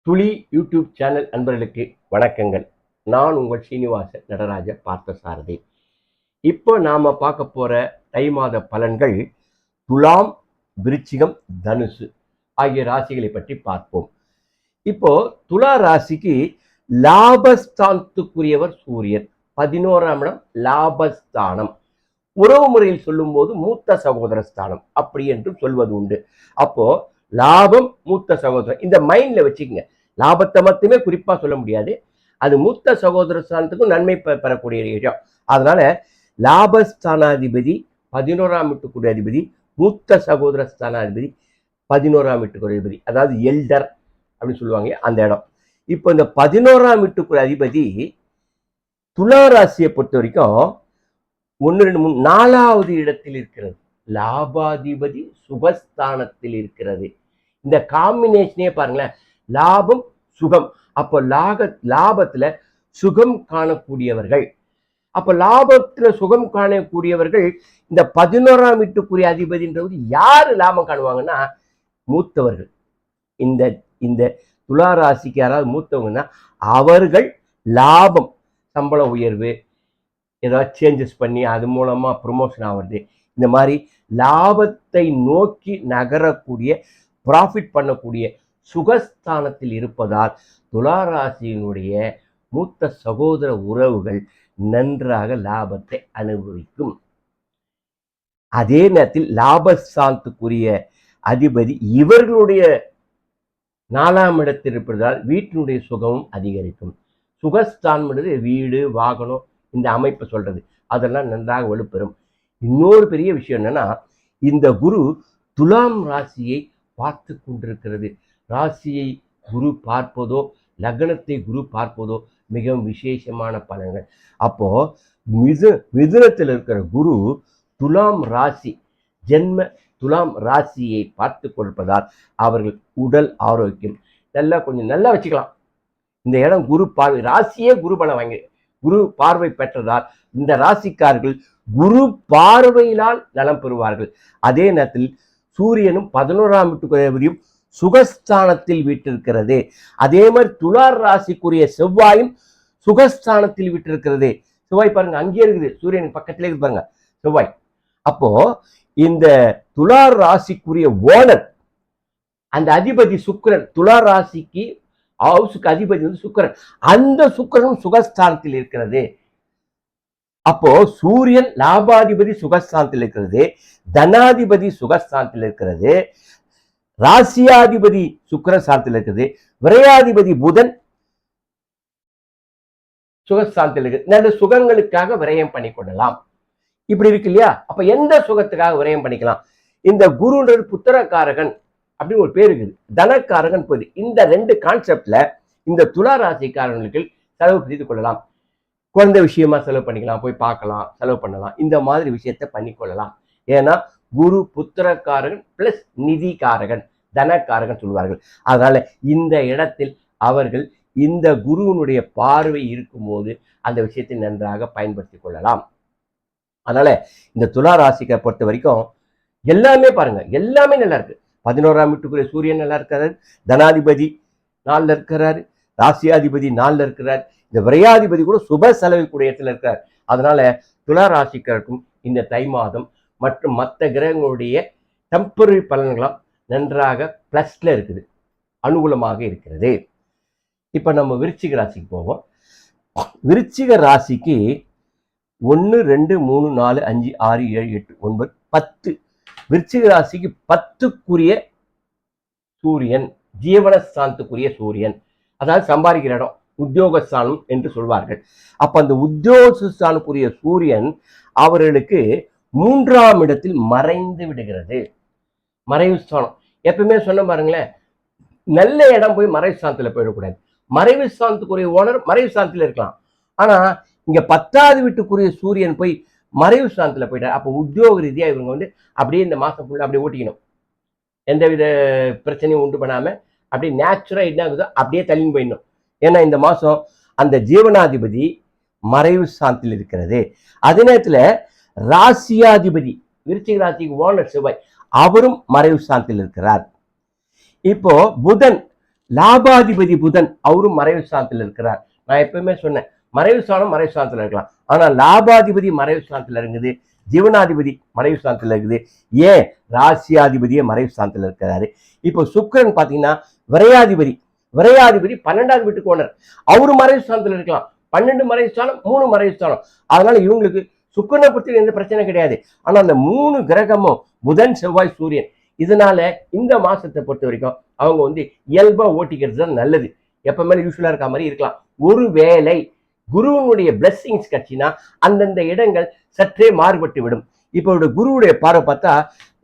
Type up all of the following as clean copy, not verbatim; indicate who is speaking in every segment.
Speaker 1: துளி YouTube channel அன்பர்களுக்கு வணக்கங்கள். நான் உங்கள் ஸ்ரீனிவாச நடராஜ பார்த்தசாரதி. இப்போ நாம பார்க்க போற தை மாத பலன்கள் துலாம், விருச்சிகம், தனுசு ஆகிய ராசிகளை பற்றி பார்ப்போம். இப்போ துலா ராசிக்கு லாபஸ்தானத்துக்குரியவர் சூரியன். 11ஆம் இடம் லாபஸ்தானம். உறவு முறையில் சொல்லும் போது மூத்த சகோதர ஸ்தானம் அப்படி என்று சொல்வது உண்டு. அப்போ லாபம், மூத்த சகோதரன், இந்த மைண்ட்ல வச்சுக்கங்க. லாபத்தை மட்டுமே குறிப்பா சொல்ல முடியாது, அது மூத்த சகோதர ஸ்தானத்துக்கும் நன்மை பெறக்கூடிய விஷயம். அதனால லாபஸ்தானாதிபதி 11ஆம் வீட்டுக்குரிய அதிபதி, மூத்த சகோதர ஸ்தானாதிபதி 11ஆம் வீட்டுக்குரிய அதிபதி, அதாவது எல்டர் அப்படின்னு சொல்லுவாங்க அந்த இடம். இப்போ இந்த 11ஆம் வீட்டுக்குரிய அதிபதி துலா ராசியை பொறுத்த வரைக்கும் 1, 2, 3, 4வது இடத்தில் இருக்கிறது. லாபாதிபதி சுகஸ்தானத்தில் இருக்கிறது. இந்த காம்பினேஷனே பாருங்களேன், லாபம் சுகம். அப்போ லாபத்துல சுகம் காணக்கூடியவர்கள், அப்ப லாபத்துல சுகம் காணக்கூடியவர்கள் இந்த 11ஆம் வீட்டுக்குரிய அதிபதின்றது யாரு லாபம் காணுவாங்கன்னா மூத்தவர்கள். இந்த இந்த துலா ராசிக்கு யாராவது மூத்தவங்கன்னா அவர்கள் லாபம், சம்பள உயர்வு, ஏதாவது சேஞ்சஸ் பண்ணி அது மூலமா ப்ரொமோஷன் ஆகிறது, இந்த மாதிரி லாபத்தை நோக்கி நகரக்கூடிய, ப்ராஃபிட் பண்ணக்கூடிய சுகஸ்தானத்தில் இருப்பதால் துலா ராசியினுடைய மூத்த சகோதர உறவுகள் நன்றாக லாபத்தை அனுபவிக்கும். அதே நேரத்தில் லாபஸ்தானத்துக்குரிய அதிபதி இவர்களுடைய 4ஆம் இடத்தில் இருப்பதால் வீட்டினுடைய சுகமும் அதிகரிக்கும். சுகஸ்தானம் வீடு, வாகனம், இந்த அமைப்பை சொல்றது, அதெல்லாம் நன்றாக வலுப்பெறும். இன்னொரு பெரிய விஷயம் என்னன்னா, இந்த குரு துலாம் ராசியை பார்த்து கொண்டிருக்கிறது. ராசியை குரு பார்ப்பதோ, லக்னத்தை குரு பார்ப்பதோ மிகவும் விசேஷமான பலன்கள். அப்போ மிதுனத்தில் இருக்கிற குரு துலாம் ராசி, ஜென்ம துலாம் ராசியை பார்த்து கொடுப்பதால் அவர்கள் உடல் ஆரோக்கியம் கொஞ்சம் நல்லா வச்சுக்கலாம். இந்த இடம் குரு பார்வை, ராசியே குரு பலம் வாங்கி குரு பார்வை பெற்றதால் இந்த ராசிக்காரர்கள் குரு பார்வையினால் நலம் பெறுவார்கள். அதே நேரத்தில் சூரியனும் 11ஆம் வீட்டுக்குரியவரையும் சுகஸ்தானத்தில் வீட்டிருக்கிறது. அதே மாதிரி துலார் ராசிக்குரிய செவ்வாயும் சுகஸ்தானத்தில் வீட்டிருக்கிறது. செவ்வாய் பாருங்க, அங்கேயே இருக்குது, சூரியனுக்கு பக்கத்திலே இருக்கு பாருங்க செவ்வாய். அப்போ இந்த துலார் ராசிக்குரிய ஓனர், அந்த அதிபதி சுக்கிரன், துலார் ராசிக்கு ஹவுஸுக்கு அதிபதி வந்து சுக்கிரன், அந்த சுக்கிரனும் சுகஸ்தானத்தில் இருக்கிறது. அப்போ சூரியன் லாபாதிபதி சுகஸ்தானத்தில் இருக்கிறது, தனாதிபதி சுகஸ்தானத்தில் இருக்கிறது, ராசியாதிபதி சுக்கிரஸ்தானத்தில் இருக்கிறது, விரையாதிபதி புதன் சுகஸ்தானத்தில் இருக்கிறது. நல்ல சுகங்களுக்காக விரயம் பண்ணிக்கொள்ளலாம். இப்படி இருக்கு இல்லையா? அப்ப எந்த சுகத்துக்காக விரயம் பண்ணிக்கலாம்? இந்த குருன்றது புத்திரக்காரகன் அப்படின்னு ஒரு பேர் இருக்குது, தனக்காரகன் போகுது. இந்த 2 கான்செப்ட்ல இந்த துலா ராசிக்காரர்களுக்கு செலவு செய்து கொள்ளலாம். குழந்தை விஷயமா செலவு பண்ணிக்கலாம், போய் பார்க்கலாம், செலவு பண்ணலாம், இந்த மாதிரி விஷயத்த பண்ணிக்கொள்ளலாம். ஏன்னா குரு புத்திரக்காரகன் பிளஸ் நிதிக்காரகன், தனக்காரகன் சொல்வார்கள். அதனால இந்த இடத்தில் அவர்கள் இந்த குருவினுடைய பார்வை இருக்கும்போது அந்த விஷயத்தை நன்றாக பயன்படுத்தி கொள்ளலாம். அதனால இந்த துலா ராசிக்கை பொறுத்த வரைக்கும் எல்லாமே பாருங்க, எல்லாமே நல்லா இருக்கு. 11ஆம் வீட்டுக்குரிய சூரியன் நல்லா இருக்கிறாரு, தனாதிபதி 4ல இருக்கிறாரு, ராசியாதிபதி 4ல இருக்கிறார், இந்த விரையாதிபதி கூட சுப செலவுக்குரிய இடத்துல இருக்கிறார். அதனால துலா ராசிக்கருக்கும் இந்த தை மாதம் மற்றும் மற்ற கிரகங்களுடைய டெம்பரரி பலன்களாம் நன்றாக பிளஸ்ல இருக்குது, அனுகூலமாக இருக்கிறது. இப்ப நம்ம விருச்சிக ராசிக்கு போவோம். விருச்சிக ராசிக்கு 1, 2, 3, 4, 5, 6, 7, 8, 9, 10. விருச்சிக ராசிக்கு 10க்குரிய சூரியன், ஜீவனஸ்தானத்துக்குரிய சூரியன், அதாவது சம்பாதிக்கிற இடம், உத்தியோகஸ்தானம் என்று சொல்வார்கள். அப்ப அந்த உத்தியோகஸ்தானத்துக்குரிய சூரியன் அவர்களுக்கு 3ஆம் இடத்தில் மறைந்து விடுகிறது. மறைவு ஸ்தானம் எப்பவுமே சொன்ன பாருங்களேன், நல்ல இடம் போய் மறைவு ஸ்தானத்துல போயிடக்கூடாது. மறைவு ஸ்தானத்துக்குரிய ஓனர் மறைவு ஸ்தானத்துல இருக்கலாம், ஆனா இங்க 10வது வீட்டுக்குரிய சூரியன் போய் மறைவு ஸ்தானத்துல போயிட்டார். அப்போ உத்தியோக ரீதியா இவங்க வந்து அப்படியே இந்த மாசம் ஃபுல்லா அப்படியே ஓட்டிக்கணும், எந்தவித பிரச்சனையும் உண்டு பண்ணாம அப்படியே நேச்சுரா என்ன ஆகுதோ அப்படியே தள்ளின்னு போயிடணும். ஏன்னா இந்த மாசம் அந்த ஜீவனாதிபதி மறைவு ஸ்தானத்தில் இருக்கிறது. அதே நேரத்துல ராசியாதிபதி, விருச்சிக ராசிக்கு ஓனர் செவ்வாய், அவரும் மறைவு ஸ்தானத்தில் இருக்கிறார். இப்போ புதன் லாபாதிபதி புதன் அவரும் மறைவு ஸ்தானத்தில் இருக்கிறார். நான் எப்பவுமே சொன்னேன், மறைவு ஸ்தானத்தில் இருக்கலாம், ஆனா லாபாதிபதி மறைவு ஸ்தானத்தில் இருக்குது, ஜீவனாதிபதி மறைவு ஸ்தானத்தில் இருக்குது, ஏன் ராசியாதிபதியே மறைவு ஸ்தானத்தில் இருக்கிறாரு. இப்போ சுக்கிரன் பாத்தீங்கன்னா விரையாதிபதி 12வது வீட்டுக்கு ஓனர், அவரு மறைவு ஸ்தானத்தில் இருக்கலாம். 12 மறைவு ஸ்தானம், 3 மறைவு ஸ்தானம். அதனால இவங்களுக்கு சுக்கிரனை பற்றி எந்த பிரச்சனை கிடையாது. ஆனா அந்த 3 கிரகமும் புதன், செவ்வாய், சூரியன், இதனால இந்த மாசத்தை பொறுத்த வரைக்கும் அவங்க இயல்பா ஓட்டிக்கிறது தான் நல்லது. எப்பவுமே யூஸ்வலா இருக்க மாதிரி இருக்கலாம். ஒருவேளை குருவனுடைய பிளெஸிங்ஸ் கட்சினா அந்தந்த இடங்கள் சற்றே மாறுபட்டு விடும். இப்போ குருவுடைய பார்வை பார்த்தா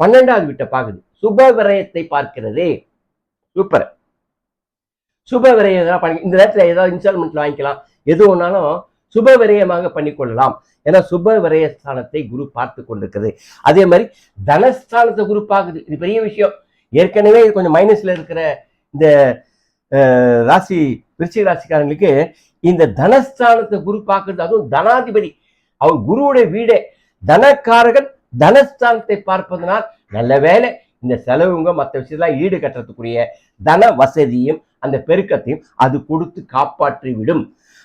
Speaker 1: 12வது வீட்டை பார்க்குது, சுப விரயத்தை பார்க்கிறது. சூப்பர். சுப விரயம் இந்த நேரத்துல ஏதாவது இன்ஸ்டால்மெண்ட்ல வாங்கிக்கலாம், எது ஒன்னாலும் சுப விரயமாக பண்ணிக்கொள்ளலாம். ஏன்னா சுப விரயஸ்தானத்தை குரு பார்த்து கொண்டிருக்கிறது. அதே மாதிரி தனஸ்தானத்தை குரு பார்க்குது. இது பெரிய விஷயம். ஏற்கனவே கொஞ்சம் மைனஸ்ல இருக்கிற இந்த ராசி விருச்சிக ராசிக்காரங்களுக்கு இந்த தனஸ்தானத்தை குரு பார்க்கறது, அதுவும் தனாதிபதி, அவர் குருவுடைய வீடே தனக்காரகன், தனஸ்தானத்தை பார்ப்பதனால் நல்ல வேலை இந்த செலவுங்க மற்ற விஷயத்தெல்லாம் ஈடு கட்டுறதுக்குரிய தன வசதியும் அந்த பெருக்கத்தையும் அது கொடுத்து காப்பாற்றி விடும்.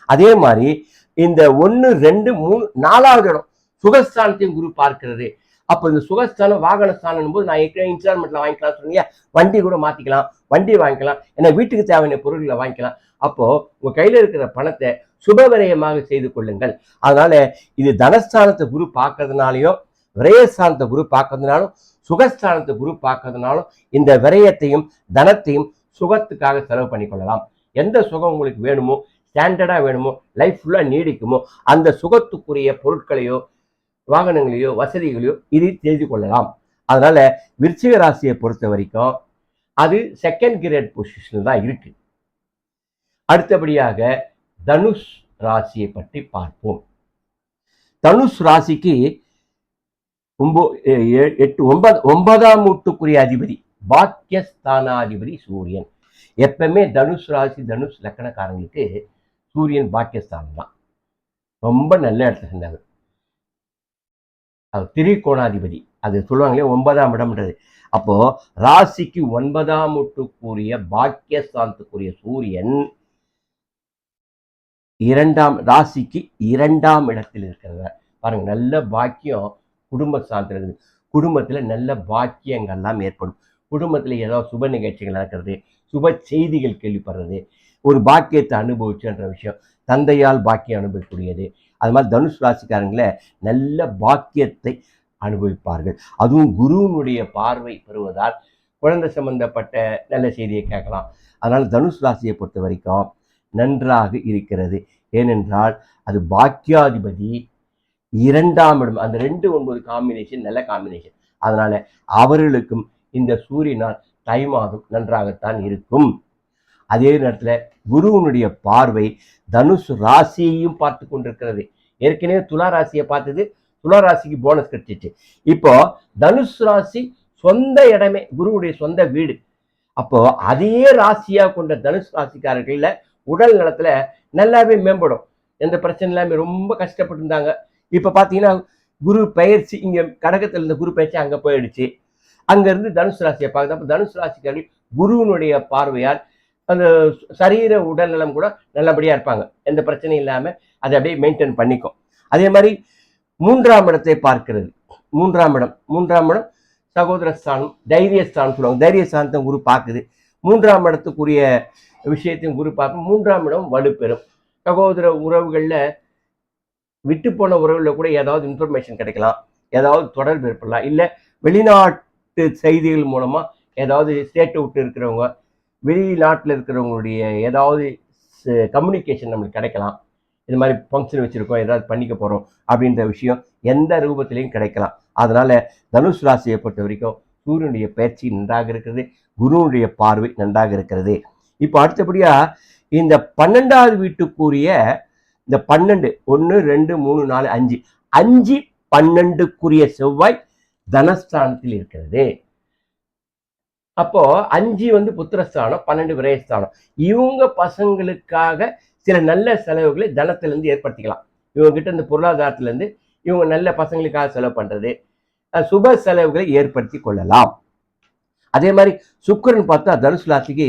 Speaker 1: அதே மாதிரி இந்த 1, 2, 3, 4வது இடம் சுகஸ்தானத்தையும் குரு பார்க்கிறது. அப்போ இந்த சுகஸ்தானம் வாகன ஸ்தானம் போது நான் ஏற்கனவே இன்ஸ்டால்மெண்ட்ல வாங்கிக்கலாம் சொன்னீங்க, வண்டி கூட மாத்திக்கலாம், வண்டி வாங்கிக்கலாம், ஏன்னா வீட்டுக்கு தேவையான பொருட்களை வாங்கிக்கலாம். அப்போ உங்க கையில இருக்கிற பணத்தை சுபவிரயமாக செய்து கொள்ளுங்கள். அதனால இது தனஸ்தானத்தை குரு பார்க்கறதுனாலையும் விரயஸ்தானத்தை குரு பார்க்கறதுனாலும் சுகஸ்தானத்தை குரு பார்க்கறதுனாலும் இந்த விரயத்தையும் தனத்தையும் சுகத்துக்காக செலவு பண்ணிக்கொள்ளலாம். எந்த சுகம் உங்களுக்கு வேணுமோ, ஸ்டாண்டர்டா வேணுமோ, லைஃப் ஃபுல்லா நீடிக்குமோ அந்த சுகத்துக்குரிய பொருட்களையோ வாகனங்களையோ வசதிகளையோ இது செய்து கொள்ளலாம். அதனால விருச்சிக ராசியை பொறுத்த வரைக்கும் அது செகண்ட் கிரேட் பொசிஷன் தான் இருக்கு. அடுத்தபடியாக தனுஷ் ராசியை பற்றி பார்ப்போம். தனுஷ் ராசிக்கு 9ஆம் வீட்டுக்குரிய அதிபதி பாக்கியஸ்தானாதிபதி சூரியன். எப்பவுமே தனுஷ் ராசி தனுஷ் லக்கணக்காரங்களுக்கு சூரியன் பாக்கியஸ்தானம் தான், ரொம்ப நல்ல இடத்துல செஞ்சாங்க. அது திரிகோணாதிபதி, அது சொல்லுவாங்களே 9ஆம் இடம்ன்றது. அப்போ ராசிக்கு 9ஆம் வீட்டுக்குரிய பாக்கியஸ்தானத்துக்குரிய சூரியன் ராசிக்கு 2ஆம் இடத்தில் இருக்கிறது. பாருங்க, நல்ல பாக்கியம் குடும்பஸ்தானத்தில் இருக்குது. குடும்பத்துல நல்ல பாக்கியங்கள்லாம் ஏற்படும். குடும்பத்துல ஏதாவது சுப நிகழ்ச்சிகள் நடக்கிறது, சுப செய்திகள் கேள்விப்படுறது, ஒரு பாக்கியத்தை அனுபவிச்சுன்ற விஷயம், தந்தையால் பாக்கியம் அனுபவிக்கக்கூடியது. அது மாதிரி தனுஷ் ராசிக்காரங்களை நல்ல பாக்கியத்தை அனுபவிப்பார்கள். அதுவும் குருவினுடைய பார்வை பெறுவதால் குழந்தை சம்பந்தப்பட்ட நல்ல செய்தியை கேட்கலாம். அதனால தனுஷ் ராசியை பொறுத்த வரைக்கும் நன்றாக இருக்கிறது. ஏனென்றால் அது பாக்கியாதிபதி 2ஆம் இடம், அந்த 2, 9 காம்பினேஷன் நல்ல காம்பினேஷன். அதனால அவர்களுக்கும் இந்த சூரியனால் தை மாதம் நன்றாகத்தான் இருக்கும். அதே நேரத்துல குருவனுடைய பார்வை தனுஷ் ராசியையும் பார்த்து கொண்டிருக்கிறது. ஏற்கனவே துலா ராசியை பார்த்தது, துலா ராசிக்கு போனஸ் கிடைச்சிச்சு. இப்போ தனுஷ் ராசி சொந்த இடமே, குருவுடைய சொந்த வீடு. அப்போ அதே ராசியா கொண்ட தனுஷ் ராசிக்காரர்கள உடல் நலத்துல நல்லாவே மேம்படும். எந்த பிரச்சனை இல்லாம ரொம்ப கஷ்டப்பட்டு இருந்தாங்க. இப்ப பாத்தீங்கன்னா குரு பயிற்சி, இங்க கடகத்துல இருந்த குரு பயிற்சி அங்க போயிடுச்சு. அங்க இருந்து தனுஷ் ராசியை பார்க்குது. அப்ப தனுஷ் ராசிக்காரர்கள் குருவினுடைய பார்வையால் அந்த சரீர உடல் நலம் கூட நல்லபடியா இருப்பாங்க. எந்த பிரச்சனையும் இல்லாம அதை அப்படியே மெயின்டைன் பண்ணிக்கும். அதே மாதிரி 3ஆம் இடத்தை பார்க்கிறது. 3ஆம் இடம் சகோதரஸ்தானம், தைரியஸ்தானம் சொல்லுவாங்க. தைரியஸ்தானத்தை குரு பார்க்குது. 3ஆம் இடத்துக்குரிய விஷயத்தையும் குரு பார்க்கும். 3ஆம் இடம் வலுப்பெறும். சகோதர உறவுகள்ல விட்டு போன உறவுல கூட ஏதாவது இன்ஃபர்மேஷன் கிடைக்கலாம், ஏதாவது தொடர்பு ஏற்படலாம். இல்லை வெளிநாட்டு செய்திகள் மூலமா ஏதாவது ஸ்டேட்டை விட்டு இருக்கிறவங்க, வெளிநாட்டில் இருக்கிறவங்களுடைய ஏதாவது கம்யூனிகேஷன் நம்மளுக்கு கிடைக்கலாம். இது மாதிரி ஃபங்க்ஷன் வச்சிருக்கோம், ஏதாவது பண்ணிக்க போறோம் அப்படின்ற விஷயம் எந்த ரூபத்திலையும் கிடைக்கலாம். அதனால தனுஷ் ராசியை பொறுத்த வரைக்கும் சூரியனுடைய பயிற்சி நன்றாக இருக்கிறது, குருவுடைய பார்வை நன்றாக இருக்கிறது. இப்போ அடுத்தபடியா இந்த 12வது வீட்டுக்குரிய இந்த 12 1 2 3 4 5 5 12க்குரிய செவ்வாய் தனஸ்தானத்தில் இருக்கிறது. அப்போ 5 புத்திரஸ்தானம், 12 விரயஸ்தானம். இவங்க பசங்களுக்காக சில நல்ல செலவுகளை தனத்திலிருந்து ஏற்படுத்திக்கலாம். இவங்க கிட்ட இந்த பொருளாதாரத்துல இருந்து இவங்க நல்ல பசங்களுக்காக செலவு பண்றது, சுப செலவுகளை ஏற்படுத்தி கொள்ளலாம். அதே மாதிரி சுக்கிரன் பார்த்தா தனுசு ராசிக்கு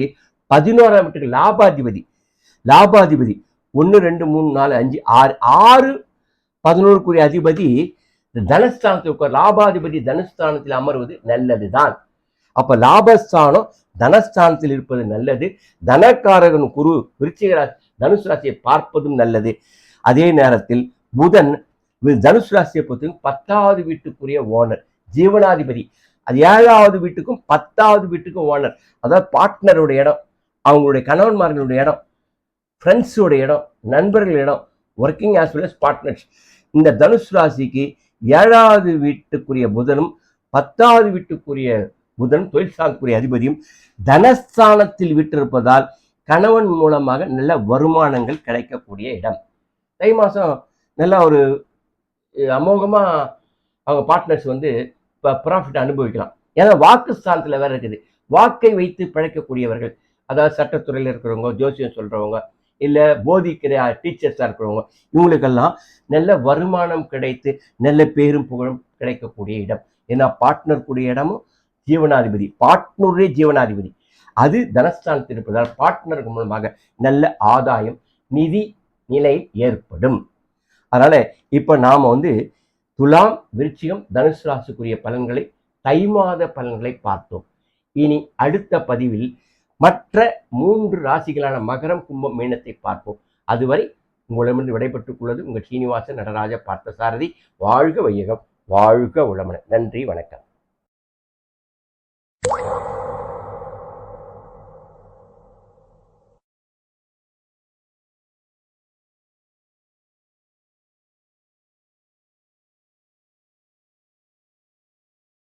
Speaker 1: 11ஆம் வீட்டுக்கு லாபாதிபதி 1 2 3 4 5 6 6 11க்குரிய அதிபதி தனஸ்தானத்தில் லாபாதிபதி தனஸ்தானத்தில் அமர்வது நல்லதுதான். அப்ப லாபஸ்தானம் தனஸ்தானத்தில் இருப்பது நல்லது. தனக்காரகன் குரு விருச்சிக ராசி தனுசு ராசியை பார்ப்பதும் நல்லது. அதே நேரத்தில் புதன் தனுசு ராசியை பொறுத்த 10வது வீட்டுக்குரிய ஓனர் ஜீவனாதிபதி. அது 7வது வீட்டுக்கும் 10வது வீட்டுக்கும் ஓனர். அதாவது பார்ட்னரோட இடம், அவங்களுடைய கணவன்மார்களுடைய இடம், ஃப்ரெண்ட்ஸோட இடம், நண்பர்கள் இடம், working as well as partners. இந்த தனுசு ராசிக்கு 7வது வீட்டுக்குரிய புதனும் 10வது வீட்டுக்குரிய புதன் தொழில் சார்ந்தக்குரிய அதிபதியும் தனஸ்தானத்தில் விட்டிருப்பதால் கணவன் மூலமாக நல்ல வருமானங்கள் கிடைக்கக்கூடிய இடம். தை மாதம் நல்லா ஒரு அமோகமா அவங்க பார்ட்னர்ஸ் ப்ராஃபிட் அனுபவிக்கலாம். ஏன்னா வாக்கு ஸ்தானத்தில் வேற இருக்குது. வாக்கை வைத்து பிழைக்கக்கூடியவர்கள், அதாவது சட்டத்துறையில் இருக்கிறவங்க, ஜோசியம் சொல்றவங்க, இல்லை போதிக்கிற டீச்சர்ஸாக இருக்கிறவங்க, இவங்களுக்கெல்லாம் நல்ல வருமானம் கிடைத்து நல்ல பேரும் புகழும் கிடைக்கக்கூடிய இடம். ஏன்னா பார்ட்னர் கூடிய இடமும் ஜீவனாதிபதி, பார்ட்னரே ஜீவனாதிபதி, அது தனஸ்தானத்தில் இருப்பதால் பார்ட்னருக்கு மூலமாக நல்ல ஆதாயம் நிதி நிலை ஏற்படும். அதனால இப்ப நாம துலாம் விருச்சிகம் தனுசு ராசிக்குரிய பலன்களை தை மாத பலன்களை பார்த்தோம். இனி அடுத்த பதிவில் மற்ற 3 ராசிகளான மகரம் கும்பம் மீனத்தை பார்ப்போம். அதுவரை உங்களிடமிருந்து விடைபெற்றுக் கொள்வது உங்கள் ஸ்ரீனிவாசன் நடராஜ பார்த்தசாரதி. வாழ்க வையகம், வாழ்க உளமன. நன்றி, வணக்கம்.